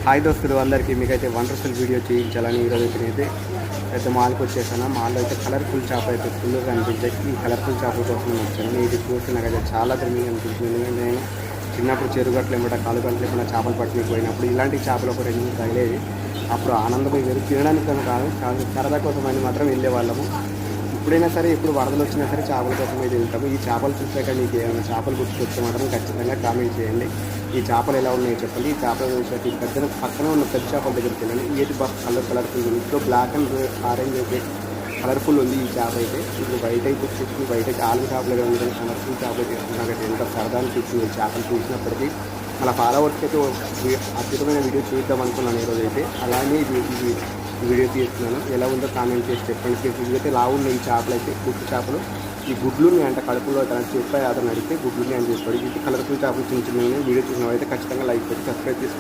Hi దోస్తులు అందరికీ మీకైతే వండర్ఫుల్ వీడియో చేయించాలని ఈరోజు అయితే మాల్కి వచ్చేసాను. మాల్లో అయితే కలర్ఫుల్ చేప అయితే ఫుల్గా కనిపించాయి. ఈ కలర్ఫుల్ చేపల కోసం వచ్చాను. ఇది చూసి నాకైతే చాలా థ్రిల్లింగ్ అనిపించింది. ఎందుకంటే నేను చిన్నప్పుడు చెరుగట్లు ఏమిటా కాలు గంటలు ఏమైనా చేపలు పట్టుకుని పోయినప్పుడు ఇలాంటి చేపలు ఒక 2 తగిలేవి. అప్పుడు ఆనందం వేరు, తినడానికి కాదు సరదా కోసం అని మాత్రం వెళ్ళేవాళ్ళము. ఎప్పుడైనా సరే ఎప్పుడు వరదలు వచ్చినా సరే చేపల కోసం అయితే వెళ్తాము. ఈ చేపలు చూసాక మీకు ఏమైనా చేపలు గుర్తుకొచ్చే మాత్రం ఖచ్చితంగా కామెంట్ చేయండి. ఈ చేపలు ఎలా ఉన్నాయో చెప్పండి. ఈ చేపలు చూసాక ఈ పక్కన ఉన్న పెద్ద చేపల దగ్గరికి వెళ్ళండి. ఏది కలర్ఫుల్ ఉంది. ఇప్పుడు బ్లాక్ అండ్ ఆరెంజ్ అయితే కలర్ఫుల్ ఉంది ఈ చేప అయితే. ఇప్పుడు బయట అయితే వచ్చేసి బయట అయితే ఆలు చేపలుగా ఉంది. కలర్ఫుల్ చేపలు తీసుకున్నాకైతే ఎంత సరదా అనిపించింది చేపలు చూసినప్పటికీ. మన ఫాలోవర్స్కి అయితే అద్భుతమైన వీడియో చూద్దాం అనుకున్నాను ఈరోజు అయితే. అలానే వీడియో తీస్తున్నాను. ఎలా ఉందో కామెంట్ చేసి చెప్పండి. ఇదైతే లావున్న ఈ చేపలు అయితే గుడ్డు చేపలు. ఈ గుడ్లుని అంటే కడుపులో తన చెప్పాయి అతను అడిగితే గుడ్లుని అని చెప్పాడు. ఇది కలర్ఫుల్ చేపలు చిన్న చిన్న వీడియో చూసిన అయితే ఖచ్చితంగా లైక్ చేసి సబ్స్క్రైబ్ చేసుకోండి.